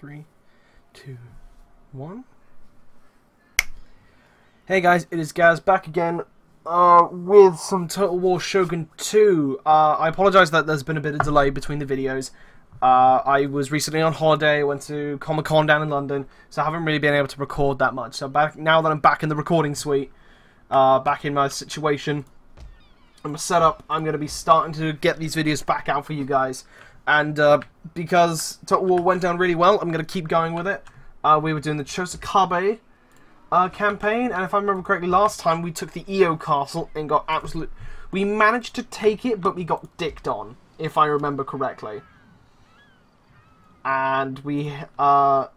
3, 2, 1. Hey guys, it is Gaz back again with some Total War Shogun 2. I apologise that there's been a bit of delay between the videos. I was recently on holiday, went to Comic-Con down in London, so I haven't really been able to record that much. So now that I'm back in the recording suite, back in my situation, I'm set up, I'm going to be starting to get these videos back out for you guys. And because Total War went down really well, I'm going to keep going with it. We were doing the Chosokabe campaign, and if I remember correctly, last time we took the EO castle and got absolute... We managed to take it, but we got dicked on, if I remember correctly. And we were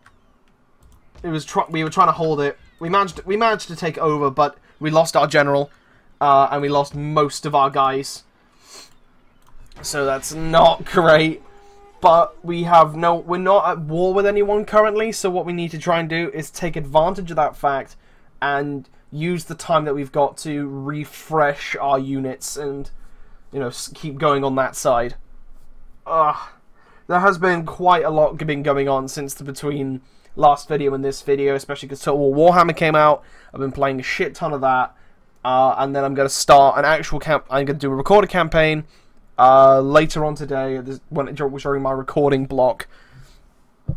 trying to hold it. We managed to take over, but we lost our general, and we lost most of our guys. So that's not great. But we're not at war with anyone currently, so what we need to try and do is take advantage of that fact and use the time that we've got to refresh our units and, you know, keep going on that side. There has been quite a lot going on since between last video and this video, especially because Total War Warhammer came out. I've been playing a shit ton of that, and then I'm going to start an actual I'm going to do a recorded campaign later on today, during my recording block,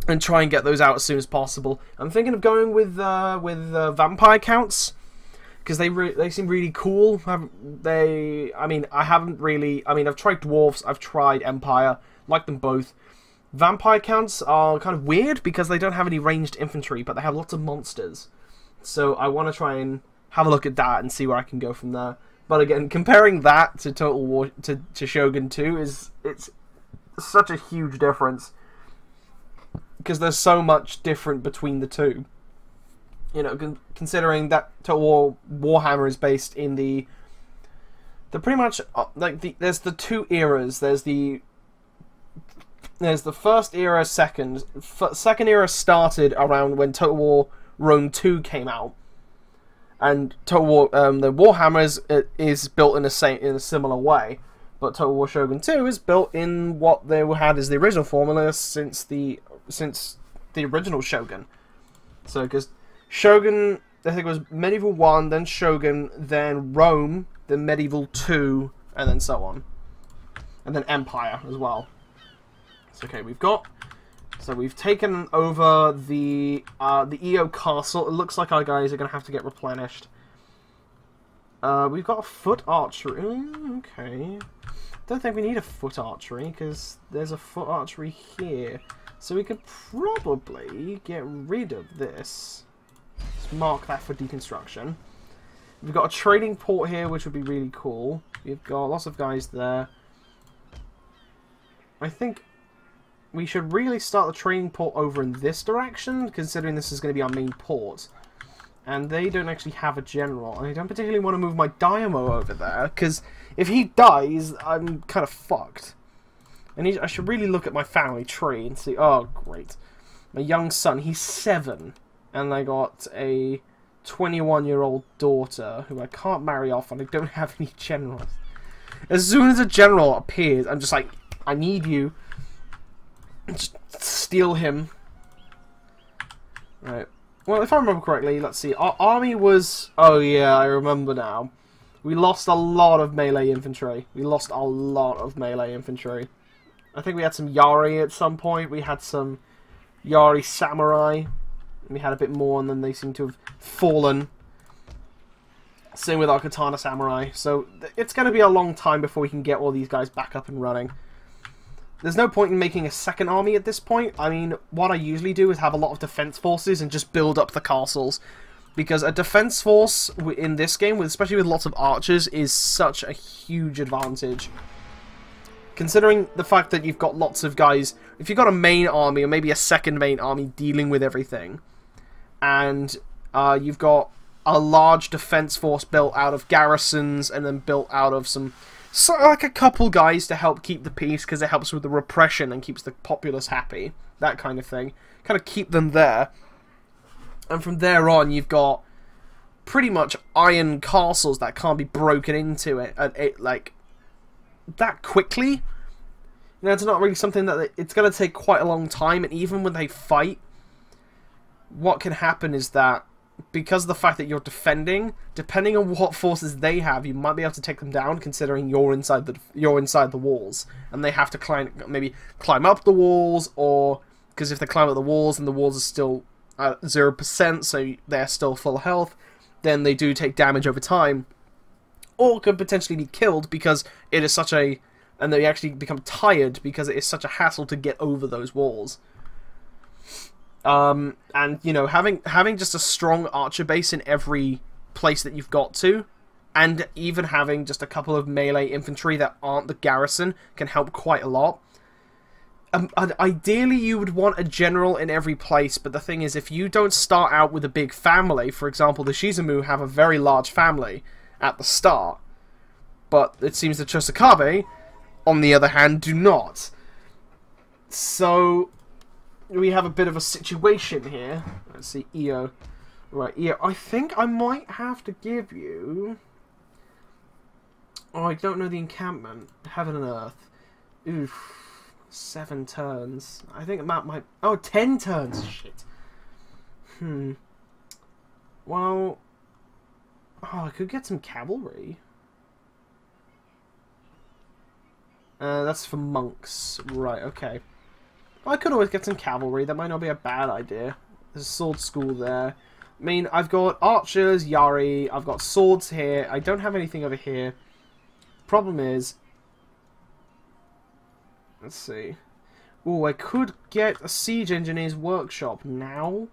and try and get those out as soon as possible. I'm thinking of going with vampire counts, because they seem really cool. I've tried dwarves, I've tried empire, like them both. Vampire counts are kind of weird because they don't have any ranged infantry, but they have lots of monsters. So I want to try and have a look at that and see where I can go from there. But again, comparing that to Total War to Shogun 2 it's such a huge difference, because there's so much different between the two. You know, considering that Total War Warhammer is based in the pretty much there's the two eras. There's the first era, second era started around when Total War Rome 2 came out. And Total War, the Warhammer is built in a similar way, but Total War Shogun 2 is built in what they had as the original formula since the original Shogun. So, because Shogun, I think it was Medieval 1, then Shogun, then Rome, then Medieval 2, and then so on, and then Empire as well. So, okay, we've taken over the EO castle. It looks like our guys are going to have to get replenished. We've got a foot archery. Okay. Don't think we need a foot archery, because there's a foot archery here. So we could probably get rid of this. Let's mark that for deconstruction. We've got a trading port here, which would be really cool. We've got lots of guys there. I think we should really start the trading port over in this direction, considering this is going to be our main port. And they don't actually have a general. And I don't particularly want to move my Dynamo over there, because if he dies, I'm kind of fucked. And I should really look at my family tree and see... Oh, great. My young son, he's 7. And I got a 21-year-old daughter who I can't marry off, and I don't have any generals. As soon as a general appears, I'm just like, I need you. Just steal him. Right. Well, if I remember correctly, let's see. Our army was... Oh, yeah, I remember now. We lost a lot of melee infantry. I think we had some Yari at some point. We had some Yari samurai. We had a bit more, and then they seem to have fallen. Same with our katana samurai. So it's going to be a long time before we can get all these guys back up and running. There's no point in making a second army at this point. I mean, what I usually do is have a lot of defense forces and just build up the castles. Because a defense force in this game, especially with lots of archers, is such a huge advantage. Considering the fact that you've got lots of guys... If you've got a main army, or maybe a second main army dealing with everything, and you've got a large defense force built out of garrisons, and then built out of some... So, like a couple guys to help keep the peace, because it helps with the repression and keeps the populace happy. That kind of thing. Kind of keep them there. And from there on, you've got pretty much iron castles that can't be broken into like, that quickly. That's not really something that it's going to take quite a long time, and even when they fight, what can happen is that because of the fact that you're defending, depending on what forces they have, you might be able to take them down, considering you're inside the walls, and they have to maybe climb up the walls, or because if they climb up the walls and the walls are still at 0%, so they're still full health, then they do take damage over time, or could potentially be killed because it is such a, and they actually become tired because it is such a hassle to get over those walls. And, you know, having just a strong archer base in every place that you've got to, and even having just a couple of melee infantry that aren't the garrison can help quite a lot. Ideally, you would want a general in every place, but the thing is, if you don't start out with a big family, for example, the Shizumu have a very large family at the start, but it seems the Chosokabe, on the other hand, do not. So we have a bit of a situation here. Let's see, EO. Right, EO. I think I might have to give you... Oh, I don't know the encampment. Heaven and Earth. Oof. 7 turns. I think that might... Oh, 10 turns! Shit. Well... Oh, I could get some cavalry. That's for monks. Right, okay. I could always get some cavalry. That might not be a bad idea. There's a sword school there. I mean, I've got archers, Yari. I've got swords here. I don't have anything over here. Problem is... Let's see. Oh, I could get a siege engineer's workshop now.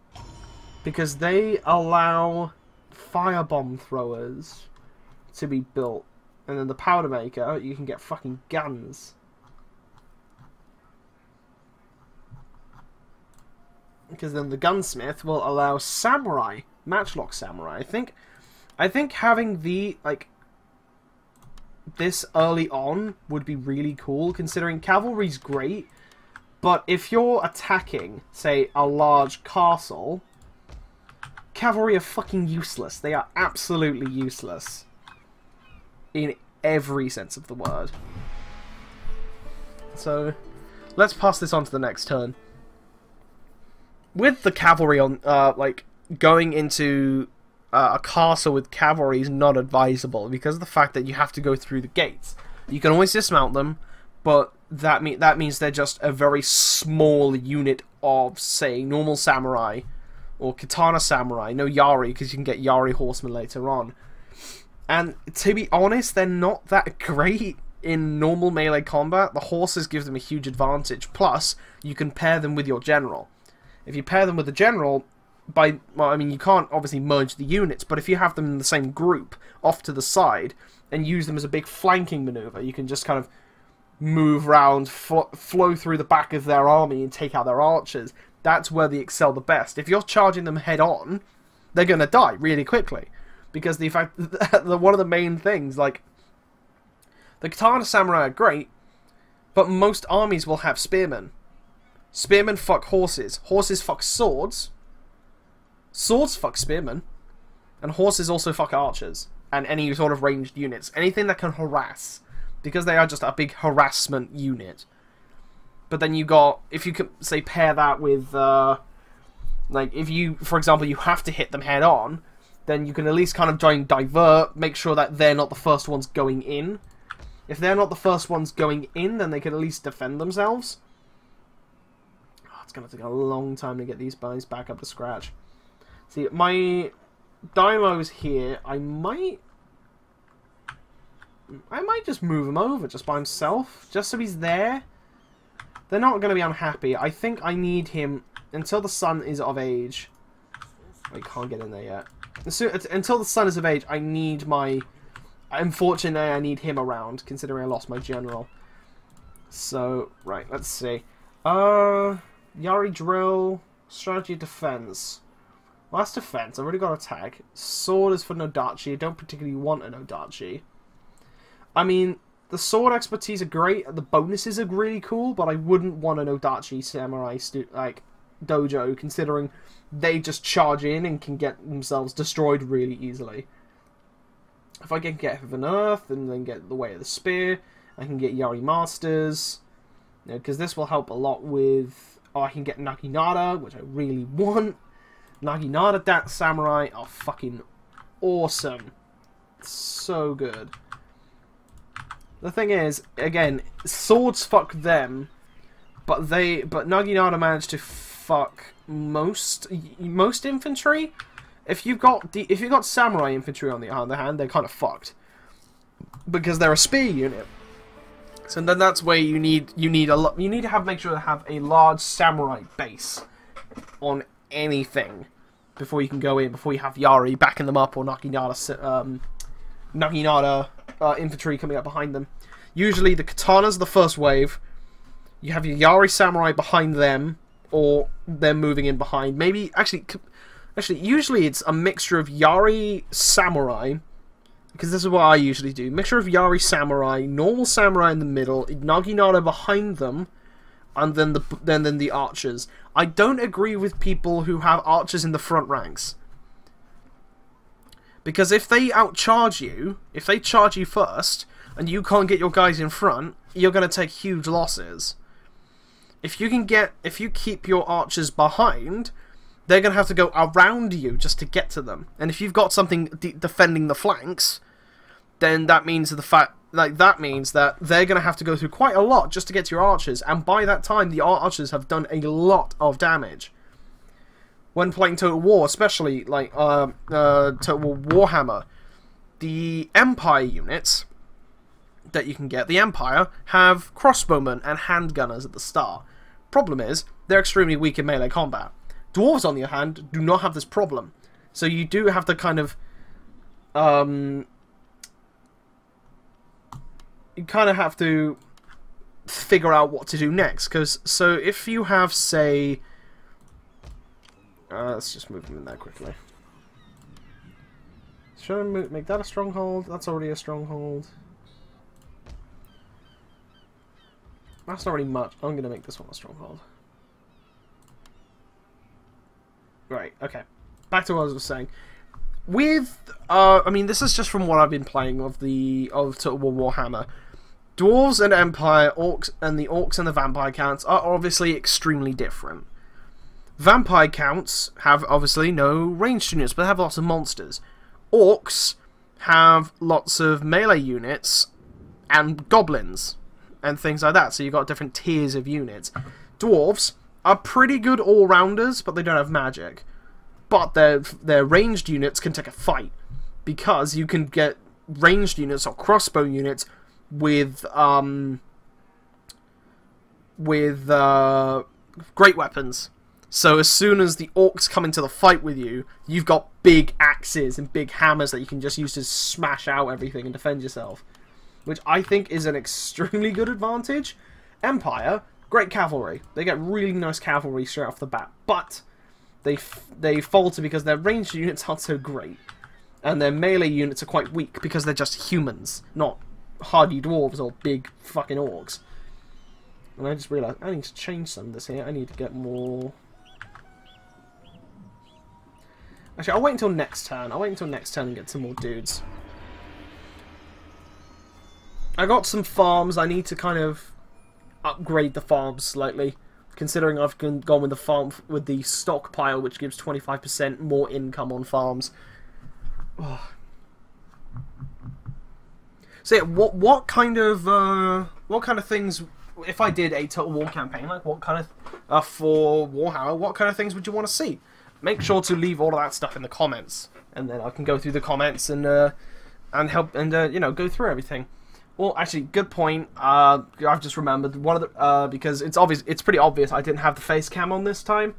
Because they allow firebomb throwers to be built. And then the powder maker, you can get fucking guns. Because then the gunsmith will allow samurai, matchlock samurai. I think having the, like, this early on would be really cool, considering cavalry's great, but if you're attacking, say, a large castle, cavalry are fucking useless. They are absolutely useless. In every sense of the word. So, let's pass this on to the next turn. With the cavalry on, like, going into a castle with cavalry is not advisable because of the fact that you have to go through the gates. You can always dismount them, but that means they're just a very small unit of, say, normal samurai or katana samurai. No Yari, because you can get Yari horsemen later on. And to be honest, they're not that great in normal melee combat. The horses give them a huge advantage. Plus, you can pair them with your general. If you pair them with the general, well, I mean, you can't obviously merge the units, but if you have them in the same group, off to the side, and use them as a big flanking maneuver, you can just kind of move around, flow through the back of their army and take out their archers. That's where they excel the best. If you're charging them head on, they're going to die really quickly. Because the fact that one of the main things, like, the katana samurai are great, but most armies will have spearmen. Spearmen fuck horses. Horses fuck swords. Swords fuck spearmen. And horses also fuck archers. And any sort of ranged units. Anything that can harass. Because they are just a big harassment unit. But then you got, if you could, say, pair that with, like, if you, for example, you have to hit them head on, then you can at least kind of try and divert, make sure that they're not the first ones going in. If they're not the first ones going in, then they can at least defend themselves. Oh, it's going to take a long time to get these guys back up to scratch. See, my Daimo's here. I might just move him over just by himself, just so he's there. They're not going to be unhappy. I think I need him until the son is of age. I can't get in there yet. Until the son is of age, I need my... Unfortunately, I need him around, considering I lost my general. So, right, let's see. Yari drill, strategy defense. Well, that's defense. I've already got attack. Sword is for Nodachi. I don't particularly want a Nodachi. I mean, the sword expertise are great. The bonuses are really cool, but I wouldn't want an Nodachi samurai dojo, considering they just charge in and can get themselves destroyed really easily. If I can get Heaven and Earth and then get the Way of the Spear, I can get Yari Masters. Because this will help a lot with... Oh, I can get Naginata, which I really want. Naginata Dat Samurai are fucking awesome. So good. The thing is, again, swords fuck them, but Naginata managed to fuck most infantry. If you've got samurai infantry on the other hand, they're kind of fucked because they're a spear unit. So then that's where you need to make sure to have a large samurai base on anything before you can go in, before you have Yari backing them up or Naginata infantry coming up behind them. Usually the katanas are the first wave. You have your Yari samurai behind them, or they're moving in behind. Maybe actually, usually it's a mixture of Yari samurai, because this is what I usually do. Mixture of Yari samurai, normal samurai in the middle, Naginata behind them, and then the archers. I don't agree with people who have archers in the front ranks. Because if they outcharge you, if they charge you first, and you can't get your guys in front, you're going to take huge losses. If you keep your archers behind, they're going to have to go around you just to get to them. And if you've got something defending the flanks, then that means that they're going to have to go through quite a lot just to get to your archers. And by that time, the archers have done a lot of damage. When playing Total War, especially like Total War Warhammer, the Empire units that you can get, the Empire, have crossbowmen and handgunners at the start. Problem is, they're extremely weak in melee combat. Dwarves, on the other hand, do not have this problem. So you do have to kind of... you kind of have to figure out what to do next. So if you have, say... let's just move them in there quickly. Should I make that a stronghold? That's already a stronghold. That's not really much. I'm going to make this one a stronghold. Right, okay. Back to what I was saying. With, I mean, this is just from what I've been playing of Total War Warhammer. Dwarves and Empire, Orcs, and the Orcs and the Vampire counts are obviously extremely different. Vampire counts have obviously no ranged units, but they have lots of monsters. Orcs have lots of melee units and goblins and things like that, so you've got different tiers of units. Dwarves are pretty good all-rounders, but they don't have magic. But their ranged units can take a fight, because you can get ranged units or crossbow units with great weapons. So as soon as the orcs come into the fight with you, you've got big axes and big hammers that you can just use to smash out everything and defend yourself, which I think is an extremely good advantage. Empire, great cavalry. They get really nice cavalry straight off the bat, but they falter because their ranged units aren't so great, and their melee units are quite weak because they're just humans, not hardy dwarves or big fucking orcs. And I just realised I need to change some of this here. I need to get more... Actually, I'll wait until next turn. I'll wait until next turn and get some more dudes. I got some farms. I need to kind of upgrade the farms slightly, considering I've gone with the farm with the stockpile, which gives 25% more income on farms. Oh. So yeah, what kind of things, if I did a Total War campaign, like what kind of for Warhammer, what kind of things would you want to see? Make sure to leave all of that stuff in the comments, and then I can go through the comments and help and you know, go through everything. Well, actually, good point. I've just remembered one of the because it's pretty obvious I didn't have the face cam on this time.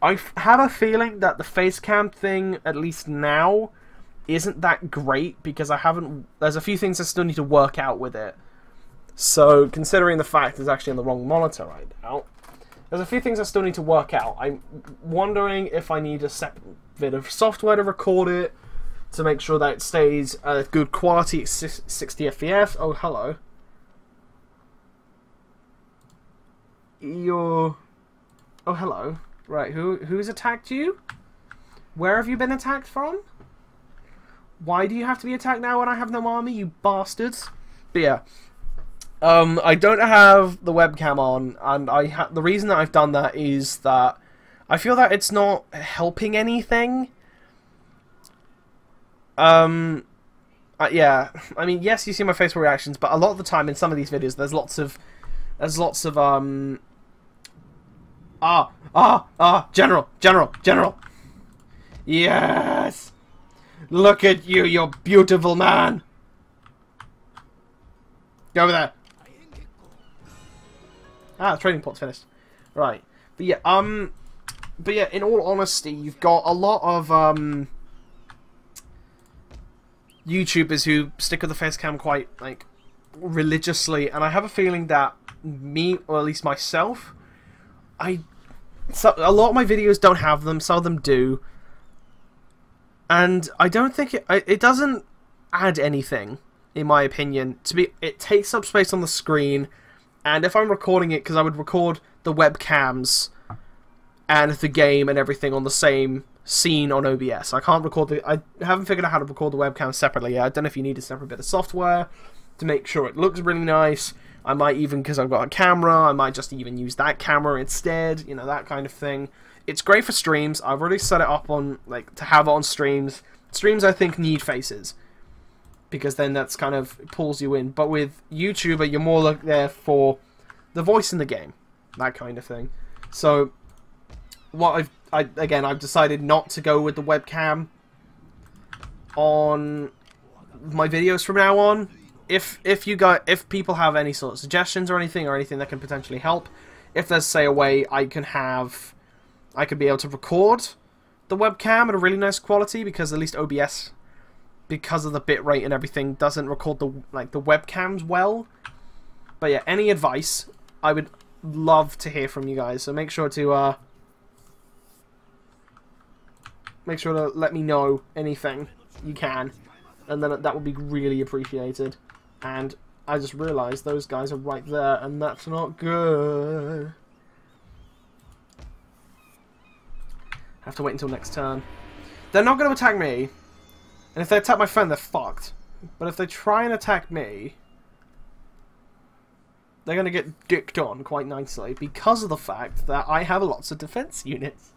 I have a feeling that the face cam thing, at least now, isn't that great because there's a few things I still need to work out with it. So, considering the fact it's actually on the wrong monitor right now, there's a few things I still need to work out. I'm wondering if I need a separate bit of software to record it, to make sure that it stays good quality at 60 FPS. Oh, hello. Oh, hello. Right, who's attacked you? Where have you been attacked from? Why do you have to be attacked now when I have no army, you bastards? But yeah. I don't have the webcam on, and the reason that I've done that is that I feel that it's not helping anything. Yeah, I mean, yes, you see my facial reactions, but a lot of the time in some of these videos, there's lots of, General. Yes! Look at you, you beautiful man! Go over there. Ah, the trading port's finished. Right. But yeah, in all honesty, you've got a lot of, YouTubers who stick with the face cam quite, like, religiously, and I have a feeling that me, or at least myself, a lot of my videos don't have them, some of them do, and I don't think it doesn't add anything, in my opinion. It takes up space on the screen, and if I'm recording it, because I would record the webcams and the game and everything on the same scene on OBS. I can't record I haven't figured out how to record the webcam separately yet. I don't know if you need a separate bit of software to make sure it looks really nice. I might even, because I've got a camera, I might just even use that camera instead, you know, that kind of thing. It's great for streams. I've already set it up on, like, to have it on streams. Streams, I think, need faces, because then that's kind of pulls you in. But with YouTuber, you're more like there for the voice in the game, that kind of thing. So what I've decided not to go with the webcam on my videos from now on. If people have any sort of suggestions or anything that can potentially help, if there's, say, a way I could be able to record the webcam at a really nice quality, because at least OBS, because of the bitrate and everything, doesn't record the webcams well. But yeah, any advice, I would love to hear from you guys. So make sure to let me know anything you can, and then that would be really appreciated. And I just realised those guys are right there, and that's not good. Have to wait until next turn. They're not going to attack me, and if they attack my friend, they're fucked. But if they try and attack me, they're going to get dicked on quite nicely, because of the fact that I have lots of defense units.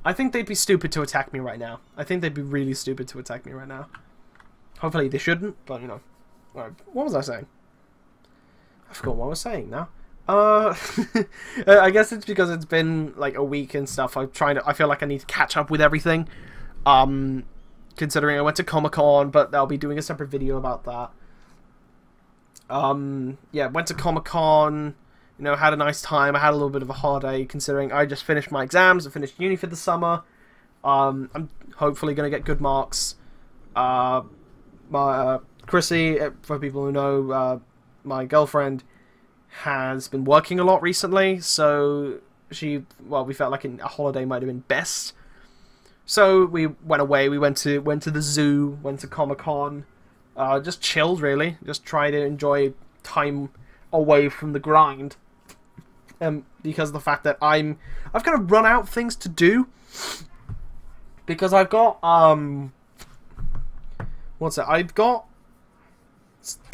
I think they'd be stupid to attack me right now. I think they'd be really stupid to attack me right now. Hopefully they shouldn't, but, you know. Right, what was I saying? I forgot what I was saying now. I guess it's because it's been, like, a week and stuff. I feel like I need to catch up with everything. Considering I went to Comic-Con, but I'll be doing a separate video about that. Yeah, went to Comic-Con, you know, had a nice time. I had a little bit of a holiday, considering I just finished my exams. I finished uni for the summer. I'm hopefully going to get good marks. Chrissy, for people who know, my girlfriend, has been working a lot recently, so we felt like a holiday might have been best. So we went away. We went to the zoo, went to Comic-Con, just chilled, really. Just tried to enjoy time away from the grind. Because of the fact that I've kind of run out of things to do. Because I've got I've got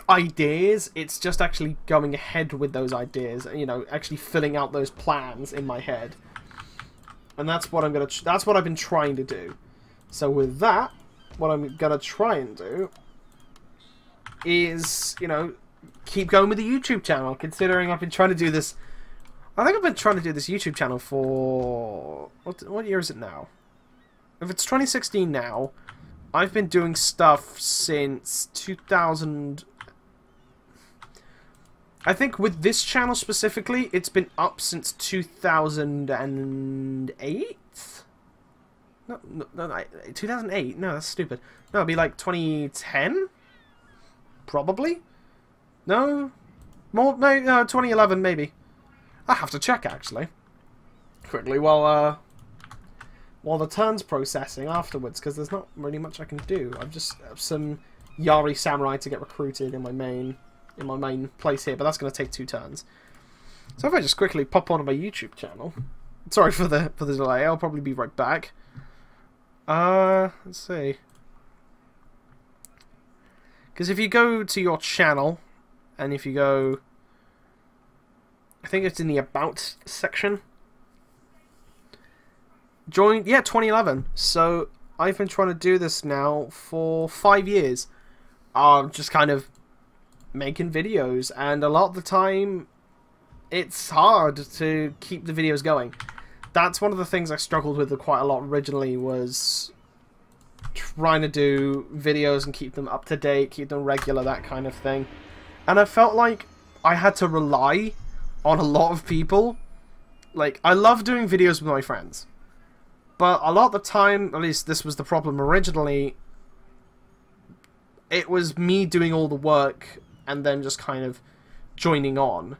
ideas. It's just actually going ahead with those ideas, you know, actually filling out those plans in my head. And that's what that's what I've been trying to do. So with that, what I'm gonna try and do is, you know, keep going with the YouTube channel, considering I've been trying to do this. I think I've been trying to do this YouTube channel for what year is it now? If it's 2016 now, I've been doing stuff since 2000. I think with this channel specifically, it's been up since 2008? No, 2008? No, that's stupid. No, it'd be like 2010? Probably? No? More? No, 2011 maybe. I have to check, actually. Quickly, while the turn's processing afterwards, because there's not really much I can do. I've just some Yari Samurai to get recruited in my main place here, but that's going to take 2 turns. So if I just quickly pop onto my YouTube channel, sorry for the delay. I'll probably be right back. Let's see. Because if you go to your channel and if you go, I think it's in the About section. Joined, yeah, 2011. So I've been trying to do this now for 5 years. Just kind of making videos, and a lot of the time it's hard to keep the videos going. That's one of the things I struggled with quite a lot originally, was trying to do videos and keep them up to date, keep them regular, that kind of thing. And I felt like I had to rely on a lot of people. Like, I love doing videos with my friends, but a lot of the time, at least this was the problem originally, it was me doing all the work and then just kind of joining on.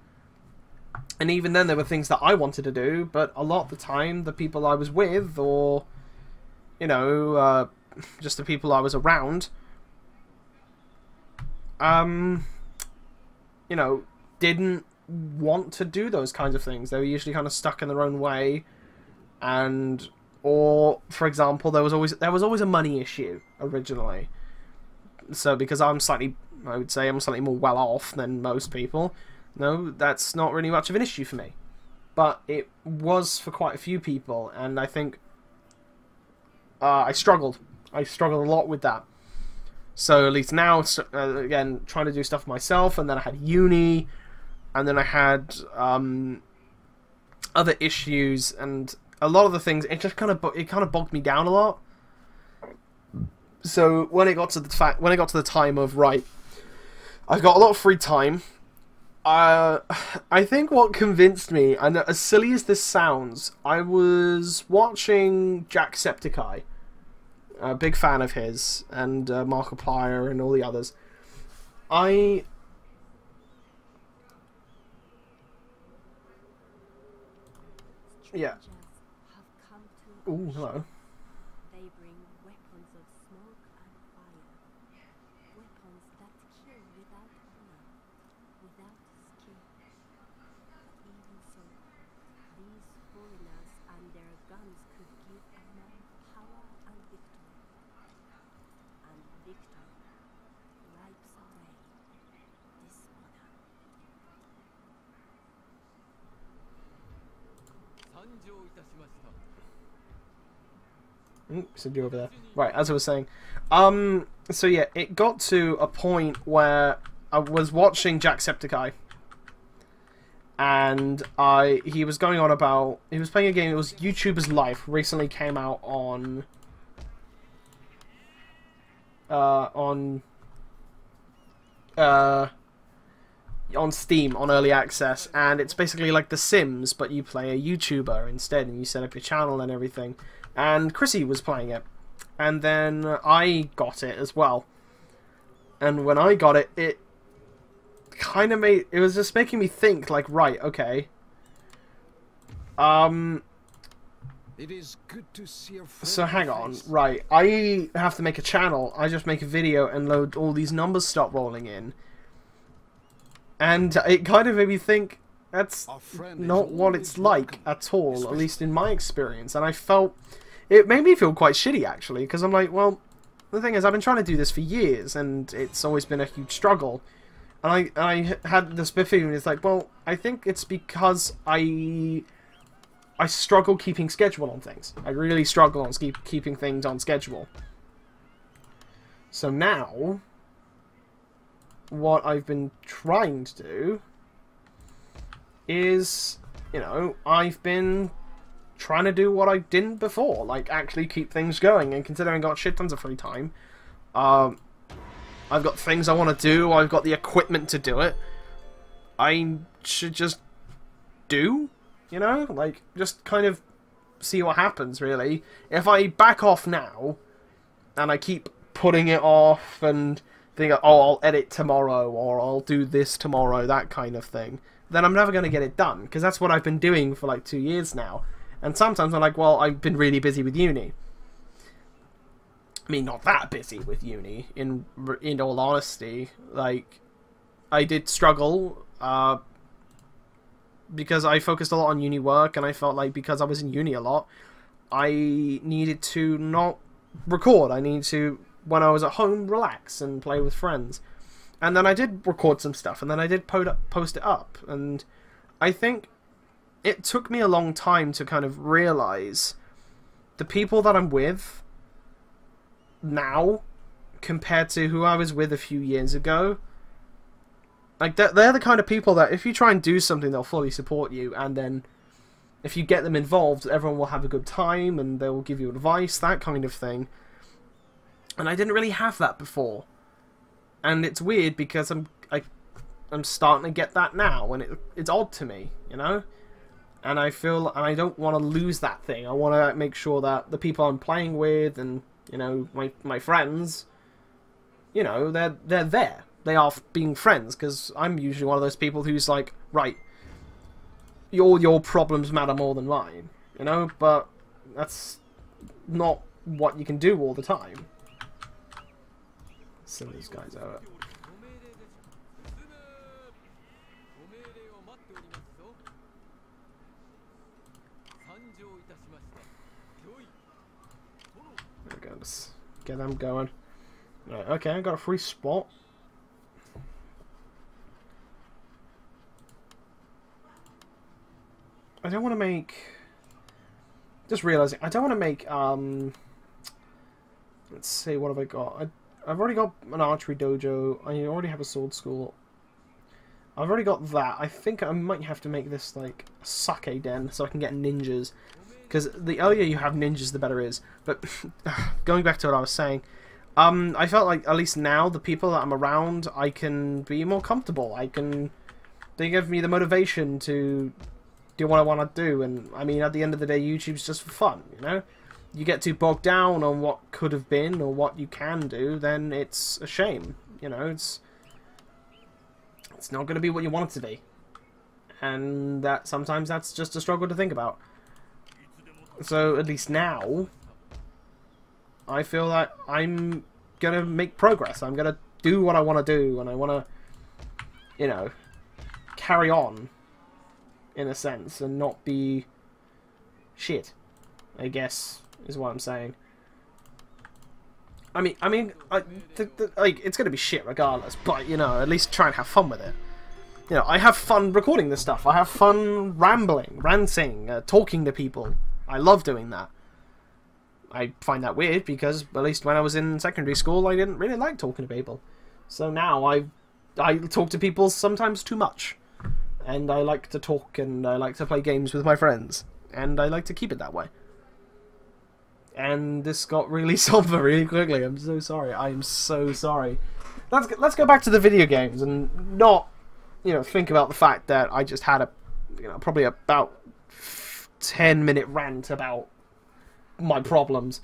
And even then, there were things that I wanted to do, but a lot of the time, the people I was with, or, you know, just the people I was around, you know, didn't want to do those kinds of things. They were usually kind of stuck in their own way, and, or, for example, there was always a money issue originally. So because I would say I'm slightly more well off than most people, no, that's not really much of an issue for me. But it was for quite a few people, and I think I struggled. I struggled a lot with that. So at least now, again, trying to do stuff myself, and then I had uni, and then I had other issues, and a lot of the things, it just kind of bogged me down a lot. So when it got to the time of, right, I've got a lot of free time. I think what convinced me, and as silly as this sounds, I was watching Jacksepticeye, a big fan of his, and Markiplier and all the others. Yeah. Ooh, hello. They bring weapons of smoke and fire. Weapons that kill without honor, without skill. But even so, these foreigners and their guns could give a man power and victory. And victory wipes away dishonor. Said you over there. Right, as I was saying. So yeah, it got to a point where I was watching Jacksepticeye, and he was going on about, he was playing a game, it was YouTuber's Life, recently came out on Steam, on early access, and it's basically like The Sims, but you play a YouTuber instead, and you set up your channel and everything. And Chrissy was playing it, and then I got it as well. And when I got it, it kind of it was just making me think, like, right, okay. It is good to see your so hang on, right, I have to make a channel, I just make a video and load, all these numbers start rolling in. And it kind of made me think, that's not what it's like at all, at least in my experience. And I felt, it made me feel quite shitty, actually, because I'm like, well, the thing is, I've been trying to do this for years, and it's always been a huge struggle. And I had this feeling, it's like, well, I think it's because I struggle keeping schedule on things. I really struggle on keeping things on schedule. So now, what I've been trying to do is, you know, I've been trying to do what I didn't before, like actually keep things going. And considering I got shit tons of free time, I've got things I want to do, I've got the equipment to do it, I should just do, you know, like, just kind of see what happens, really. If I back off now, and I keep putting it off, and think, oh, I'll edit tomorrow, or I'll do this tomorrow, that kind of thing, then I'm never going to get it done, because that's what I've been doing for like 2 years now. And sometimes I'm like, well, I've been really busy with uni. I mean, not that busy with uni, in all honesty. Like, I did struggle, because I focused a lot on uni work, and I felt like because I was in uni a lot, I needed to not record. I needed to, when I was at home, relax and play with friends. And then I did record some stuff, and then I did post it up. And I think it took me a long time to kind of realise the people that I'm with now compared to who I was with a few years ago. Like, they're the kind of people that if you try and do something, they'll fully support you, and then if you get them involved, everyone will have a good time, and they will give you advice, that kind of thing. And I didn't really have that before. And it's weird because I'm starting to get that now, and it's odd to me, you know? And I feel, and I don't want to lose that thing. I want to make sure that the people I'm playing with and, you know, my friends, you know, they're there. They are being friends, because I'm usually one of those people who's like, right, your problems matter more than mine, you know? But that's not what you can do all the time. Send these guys out. There we go, let's get them going. Right, okay, I got a free spot. I don't want to make... Just realizing, I don't want to make, let's see, what have I got? I've already got an archery dojo. I already have a sword school. I've already got that. I think I might have to make this, like, a sake den so I can get ninjas. Because the earlier you have ninjas, the better it is. But, going back to what I was saying, I felt like, at least now, the people that I'm around, I can be more comfortable. They give me the motivation to do what I want to do. And, I mean, at the end of the day, YouTube's just for fun, you know? You get too bogged down on what could have been or what you can do, then it's a shame. You know, it's not going to be what you want it to be. And that sometimes that's just a struggle to think about. So, at least now, I feel like I'm going to make progress. I'm going to do what I want to do, and I want to, you know, carry on, in a sense, and not be shit, I guess, is what I'm saying. I mean, like, it's gonna be shit regardless, but, you know, at least try and have fun with it. You know, I have fun recording this stuff. I have fun rambling, ranting, talking to people. I love doing that. I find that weird because, at least when I was in secondary school, I didn't really like talking to people. So now I talk to people sometimes too much. And I like to talk, and I like to play games with my friends. And I like to keep it that way. And this got really somber really quickly. I'm so sorry. I'm so sorry. Let's go back to the video games and not, you know, think about the fact that I just had a, you know, probably about 10-minute rant about my problems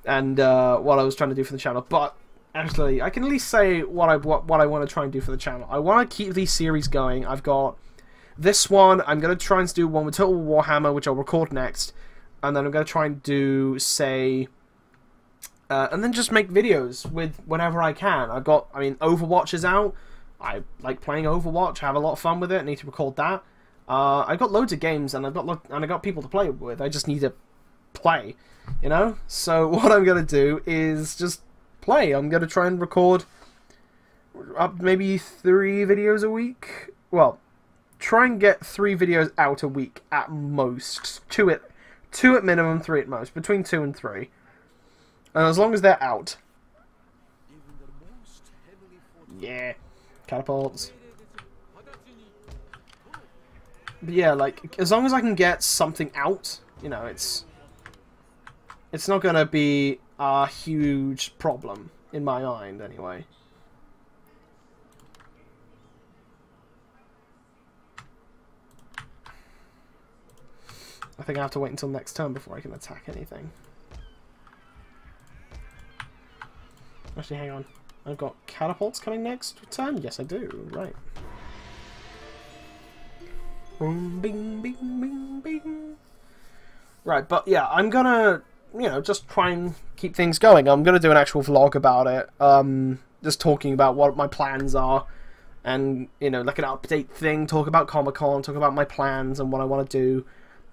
and what I was trying to do for the channel. But actually, I can at least say what I want to try and do for the channel. I want to keep these series going. I've got this one. I'm going to try and do one with Total Warhammer, which I'll record next. And then I'm going to try and do, say, and then just make videos with whenever I can. I mean, Overwatch is out. I like playing Overwatch. I have a lot of fun with it. I need to record that. I've got loads of games, and I got people to play with. I just need to play, you know? So what I'm going to do is just play. I'm going to try and record maybe 3 videos a week. Well, try and get 3 videos out a week at most. 2 at minimum, 3 at most. Between 2 and 3. And as long as they're out. Yeah. Catapults. But yeah, like, as long as I can get something out, you know, it's not gonna be a huge problem, in my mind, anyway. I think I have to wait until next turn before I can attack anything. Actually, hang on. I've got catapults coming next turn? Yes, I do. Right. Boom, bing, bing, bing, bing. Right, but yeah, I'm gonna, you know, just try and keep things going. I'm gonna do an actual vlog about it. Just talking about what my plans are. And, you know, like an update thing. Talk about Comic-Con. Talk about my plans and what I want to do.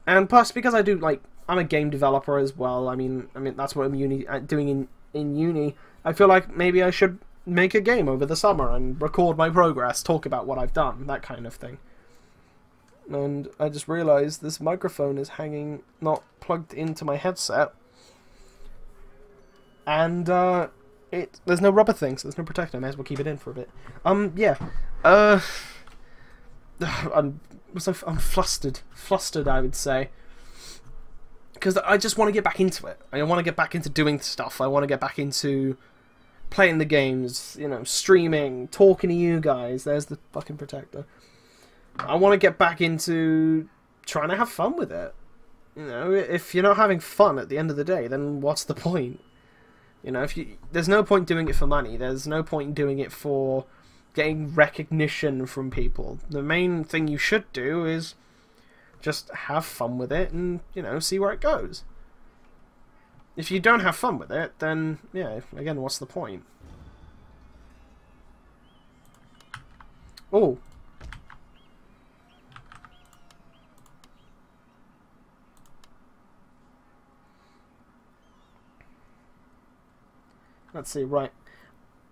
And plus, because I do, like, I'm a game developer as well. I mean, that's what I'm doing in uni. I feel like maybe I should make a game over the summer and record my progress, talk about what I've done, that kind of thing. And I just realised this microphone is hanging, not plugged into my headset. And, there's no rubber thing, so there's no protector. I may as well keep it in for a bit. Yeah. I'm flustered, I would say. Because I just want to get back into it. I want to get back into doing stuff. I want to get back into playing the games, you know, streaming, talking to you guys. There's the fucking protector. I want to get back into trying to have fun with it. You know, if you're not having fun at the end of the day, then what's the point? You know, there's no point doing it for money. There's no point doing it for getting recognition from people. The main thing you should do is just have fun with it and, you know, see where it goes. If you don't have fun with it, then, yeah, again, what's the point? Oh. Let's see, right.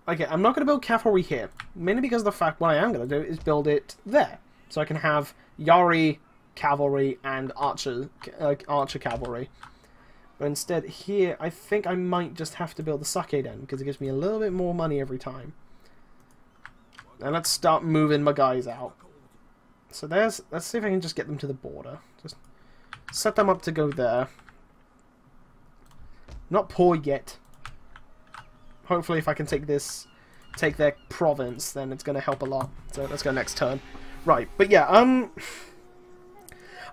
Okay, I'm not going to build cavalry here. Mainly because of the fact what I am going to do is build it there. So I can have Yari cavalry and archer cavalry. But instead here, I think I might just have to build the sake den, because it gives me a little bit more money every time. And let's start moving my guys out. So let's see if I can just get them to the border. Just set them up to go there. Not poor yet. Hopefully if I can take their province, then it's going to help a lot. So let's go next turn. Right, but yeah,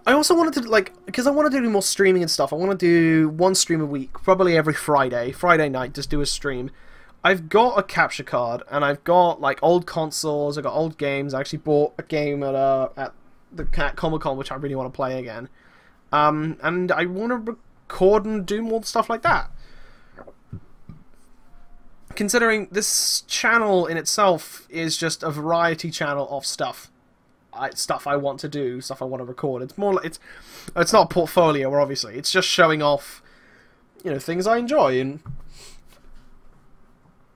I also wanted to, like, because I wanted to do more streaming and stuff, I want to do one stream a week, probably every Friday night, just do a stream. I've got a capture card, and I've got, like, old consoles, I've got old games. I actually bought a game at the Comic-Con, which I really want to play again. And I want to record and do more stuff like that. Considering this channel in itself is just a variety channel of stuff. Stuff I want to do, stuff I want to record. It's more like it's not a portfolio, obviously. It's just showing off, you know, things I enjoy, and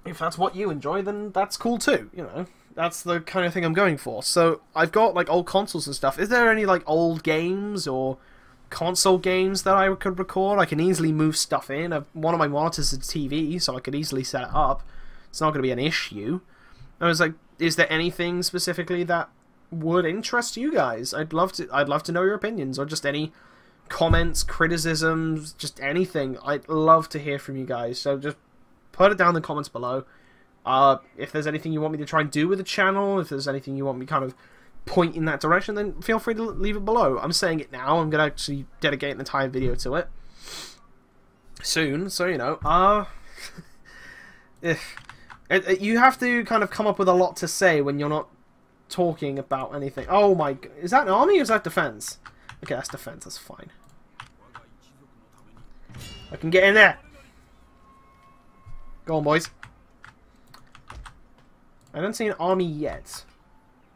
if that's what you enjoy, then that's cool too. You know, that's the kind of thing I'm going for. So I've got like old consoles and stuff. Is there any like old games or console games that I could record? I can easily move stuff in. One of my monitors is a TV, so I could easily set it up. It's not going to be an issue. I was like, is there anything specifically that would interest you guys? I'd love to know your opinions, or just any comments, criticisms, just anything. I'd love to hear from you guys. So just put it down in the comments below. If there's anything you want me to try and do with the channel, if there's anything you want me kind of point in that direction, then feel free to leave it below. I'm saying it now. I'm gonna actually dedicate an entire video to it soon. So you know, you have to kind of come up with a lot to say when you're not talking about anything. Oh my, is that an army or is that defense? Okay, that's defense, that's fine. I can get in there. Go on, boys. I don't see an army yet.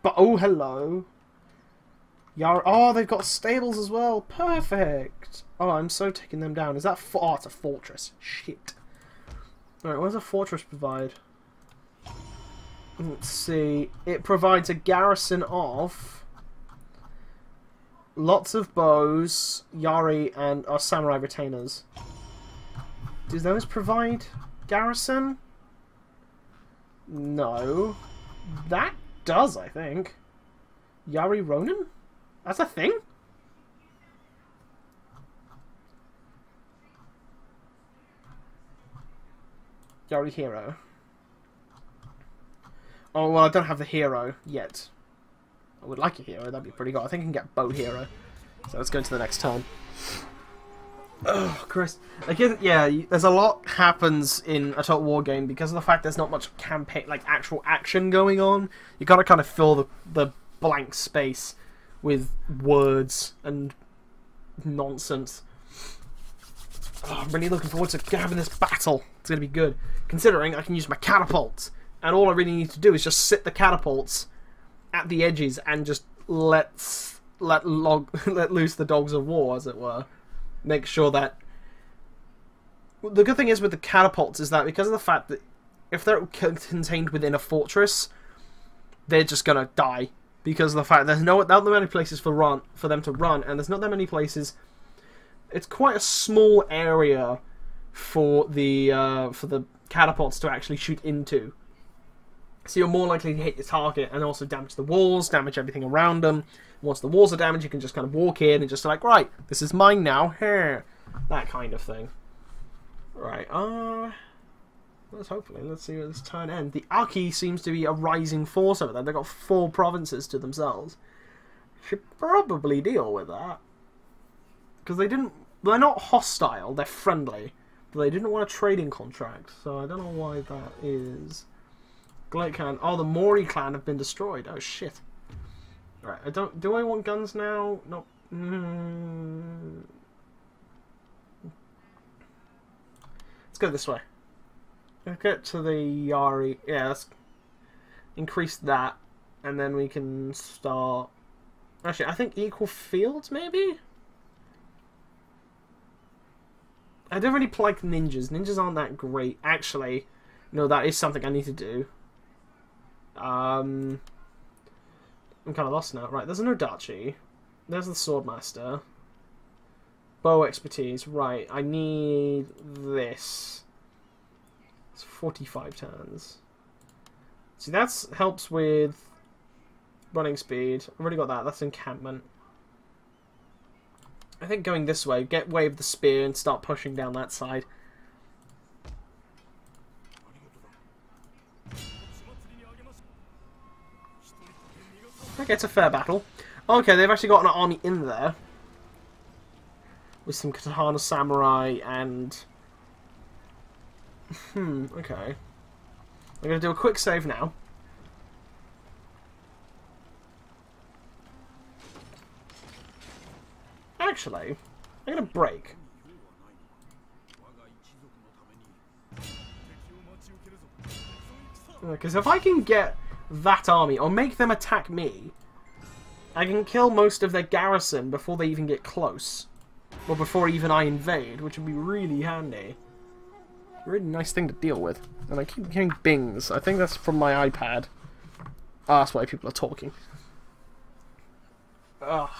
But, oh, hello. Oh, they've got stables as well. Perfect. Oh, I'm so taking them down. Is that... Oh, it's a fortress. Shit. Alright, what does a fortress provide? Let's see. It provides a garrison of lots of bows, Yari, and samurai retainers. Do those provide garrison? No. That does, I think. Yari Ronin? That's a thing? Yari Hero. Oh, well, I don't have the hero yet. I would like a hero, that'd be pretty good. I think I can get bow hero. So let's go to the next turn. Oh, Chris. Again, yeah, there's a lot happens in a Total War game because of the fact there's not much campaign, like actual action going on. You gotta kind of fill the blank space with words and nonsense. Oh, I'm really looking forward to having this battle. It's gonna be good. Considering I can use my catapults, and all I really need to do is just sit the catapults at the edges and just let loose the dogs of war, as it were. Make sure that... The good thing is with the catapults is that because of the fact that if they're contained within a fortress, they're just gonna die because of the fact there's not that many places for them to run, and there's not that many places. It's quite a small area for the catapults to actually shoot into. So you're more likely to hit your target and also damage the walls, damage everything around them. Once the walls are damaged, you can just kind of walk in and just like, right, this is mine now. Here, that kind of thing. Right. Let's see where this turn ends. The Aki seems to be a rising force over there. They've got 4 provinces to themselves. Should probably deal with that. Because they're not hostile, they're friendly. But they didn't want a trading contract, so I don't know why that is. Glade Clan. Oh, the Mori clan have been destroyed. Oh, shit. Right, do I want guns now? No. Let's go this way. Let's get to the Yari. Yeah, let's increase that. And then we can start... Actually, I think equal fields, maybe? I don't really like ninjas. Ninjas aren't that great. Actually, no, that is something I need to do. I'm kind of lost now. Right, there's an Odachi. There's the Swordmaster. Bow expertise. Right, I need this. It's 45 turns. See, that helps with running speed. I've already got that. That's encampment. I think going this way, get wave the spear and start pushing down that side. Okay, it's a fair battle. Okay, they've actually got an army in there. With some Katana Samurai and... okay. I'm going to do a quick save now. Actually, I'm going to break. Because if I can get that army, or make them attack me, I can kill most of their garrison before they even get close. Or before even I invade, which would be really handy. Really nice thing to deal with. And I keep getting bings. I think that's from my iPad. Ah, that's why people are talking. Ugh.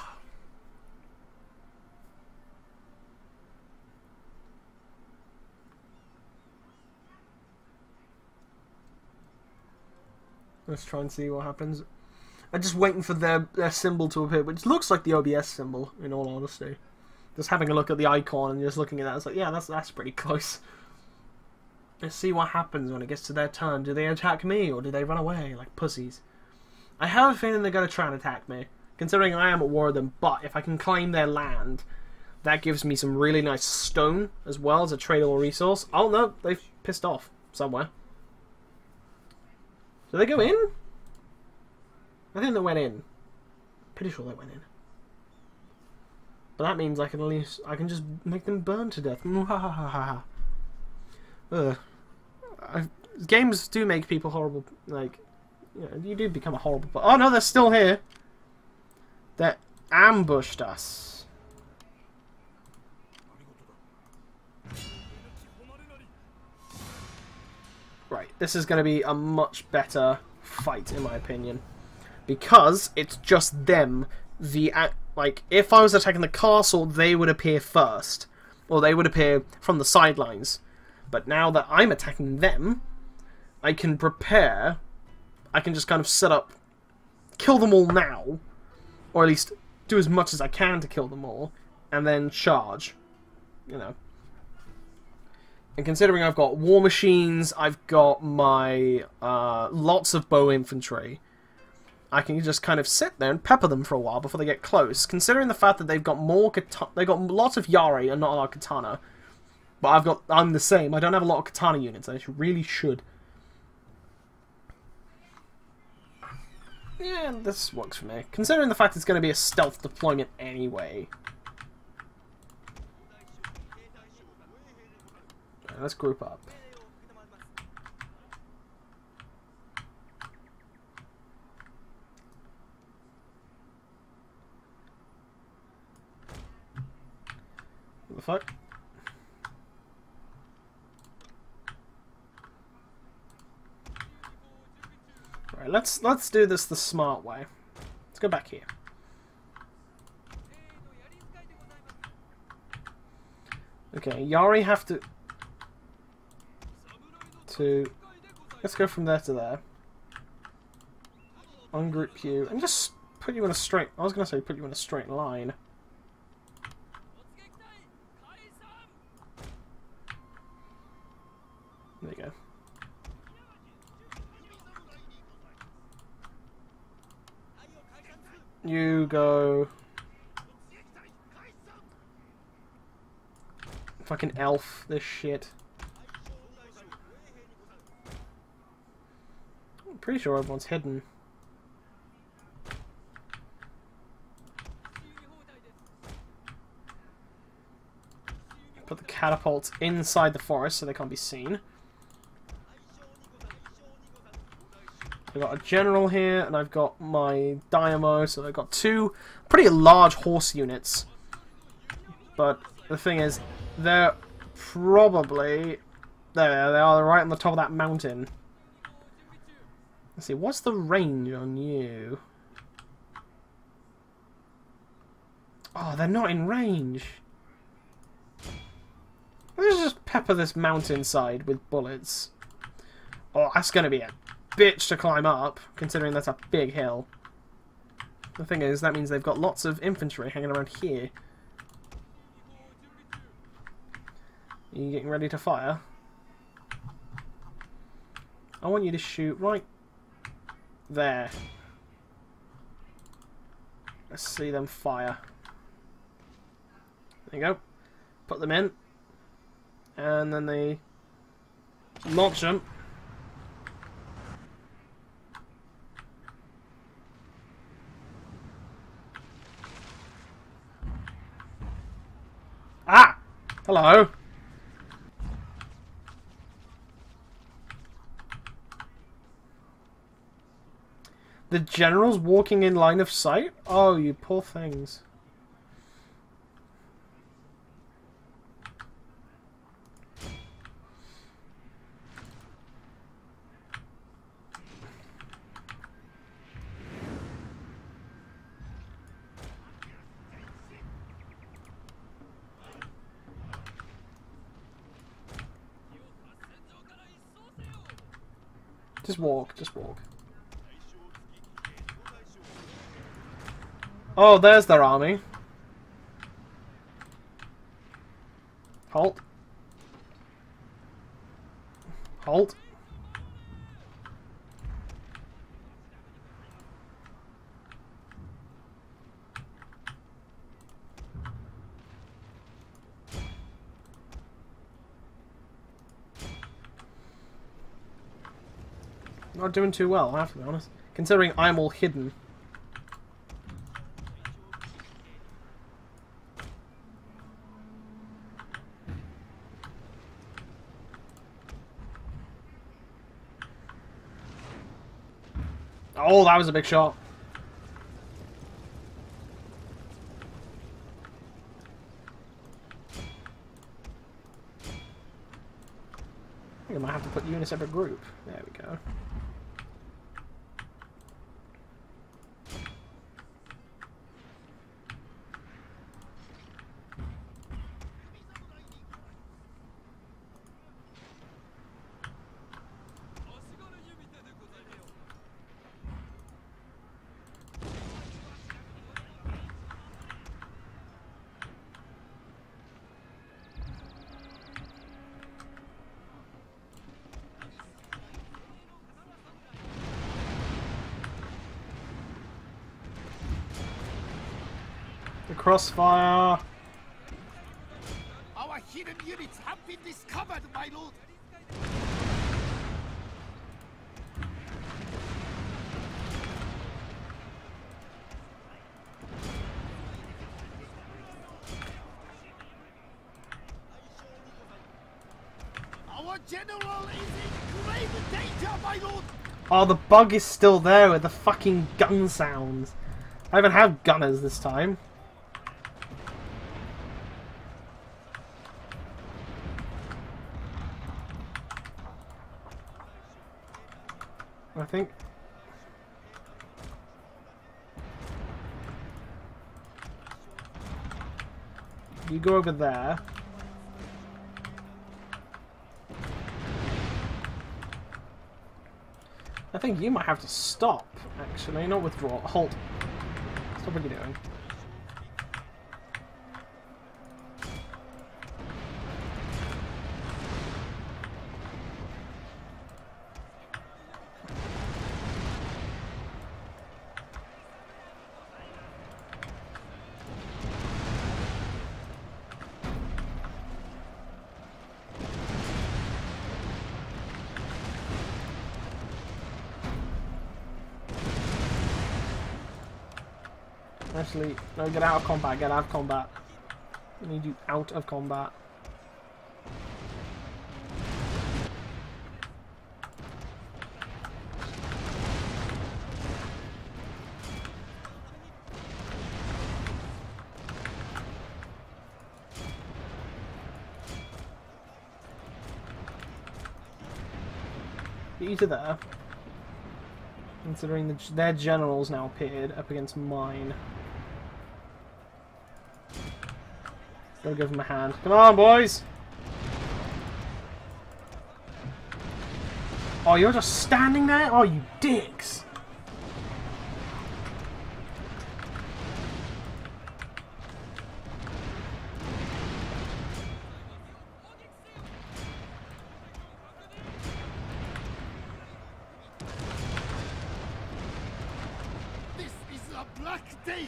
Let's try and see what happens. I'm just waiting for their symbol to appear, which looks like the OBS symbol, in all honesty. Just having a look at the icon and just looking at that, it's like, yeah, that's pretty close. Let's see what happens when it gets to their turn. Do they attack me, or do they run away like pussies? I have a feeling they're going to try and attack me, considering I am at war with them, but if I can claim their land, that gives me some really nice stone, as well as a tradable resource. Oh no, they've pissed off somewhere. Did they go in? I think they went in. Pretty sure they went in. But that means I can just make them burn to death. Games do make people horrible. Like, you know, you do become a horrible. Oh no, they're still here. They ambushed us. Right, this is going to be a much better fight, in my opinion. Because it's just them. Like, if I was attacking the castle, they would appear first. Or they would appear from the sidelines. But now that I'm attacking them, I can prepare. I can just kind of set up, kill them all now. Or at least do as much as I can to kill them all. And then charge. You know. And considering I've got war machines, I've got my lots of bow infantry, I can just kind of sit there and pepper them for a while before they get close. Considering the fact that they've got they've got lots of Yari and not a lot of Katana, but I'm the same. I don't have a lot of Katana units. I really should. Yeah, this works for me. Considering the fact it's going to be a stealth deployment anyway. Let's group up. What the fuck? Right, let's do this the smart way. Let's go back here. Okay, Yari have to let's go from there to there. Ungroup you and just put you in a straight. I was gonna say put you in a straight line. There you go. You go. Fucking elf this shit. I'm pretty sure everyone's hidden. Put the catapults inside the forest so they can't be seen. I've got a general here, and I've got my Dynamo, so I've got two pretty large horse units. But the thing is, they're probably... There they are, they're right on the top of that mountain. Let's see, what's the range on you? Oh, they're not in range. Let's just pepper this mountainside with bullets. Oh, that's going to be a bitch to climb up, considering that's a big hill. The thing is, that means they've got lots of infantry hanging around here. Are you getting ready to fire? I want you to shoot right there. Let's see them fire. There you go. Put them in. And then they launch them. Ah! Hello! The general's walking in line of sight? Oh, you poor things. Just walk, just walk. Oh, there's their army. Halt. Halt. Not doing too well, I have to be honest. Considering I'm all hidden. Oh, that was a big shot. I think I might have to put you in a separate group. There we go. The crossfire. Our hidden units have been discovered, my lord. Our general is in grave danger, my lord. Oh, the bug is still there with the fucking gun sounds. I even have gunners this time. I think You go over there. I think you might have to stop, actually, not withdraw. Halt. Stop what you're doing. Actually, no, get out of combat, get out of combat. I need you out of combat. Get you to there. Considering their generals now appeared up against mine. Gotta give them a hand. Come on, boys! Oh, you're just standing there? Oh, you dicks! This is a black day.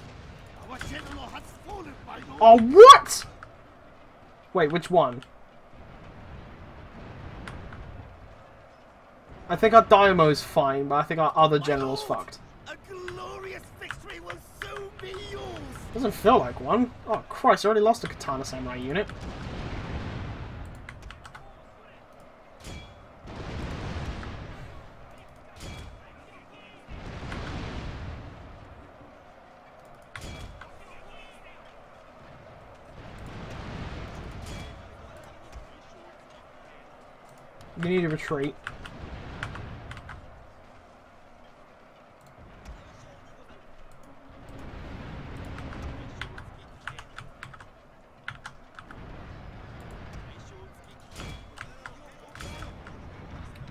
Our general has fallen, my lord. Oh, what?! Wait, which one? I think our Daimo's fine, but I think our other general's fucked. A glorious victory will soon be yours. Doesn't feel like one. Oh, Christ, I already lost a Katana Samurai unit. You need to retreat.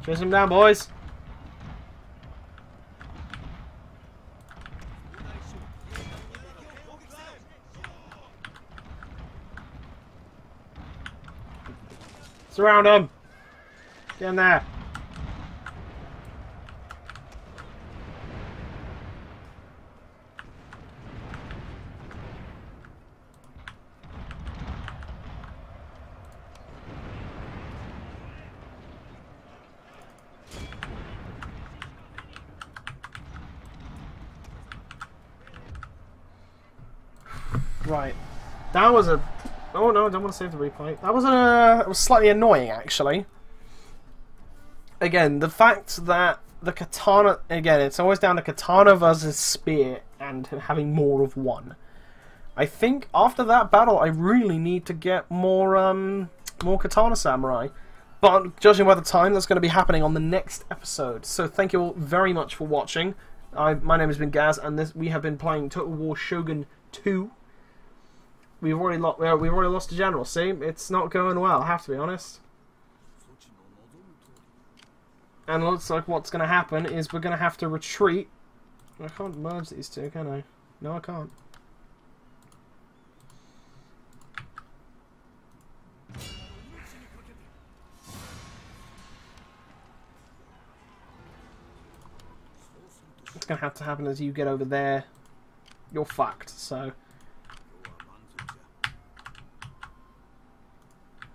Chase him down, boys. Surround him. Get in there. Right. That was a... Oh no, I don't want to save the replay. That was it was slightly annoying, actually. Again, the fact that the katana... Again, it's always down to katana versus spear and having more of one. I think after that battle, I really need to get more katana samurai. But judging by the time, that's going to be happening on the next episode. So thank you all very much for watching. My name has been Gaz, and we have been playing Total War Shogun 2. We've already lost a general. See, it's not going well. I have to be honest. And it looks like what's going to happen is we're going to have to retreat. I can't merge these two, can I? No, I can't. What's going to have to happen is you get over there. You're fucked, so...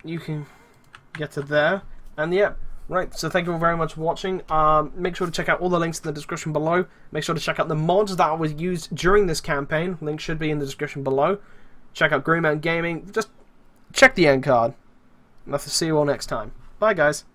You can get to there. And yeah, right, so thank you all very much for watching. Make sure to check out all the links in the description below. Make sure to check out the mods that was used during this campaign. Links should be in the description below. Check out Green Man Gaming. Just check the end card. And I'll see you all next time. Bye, guys.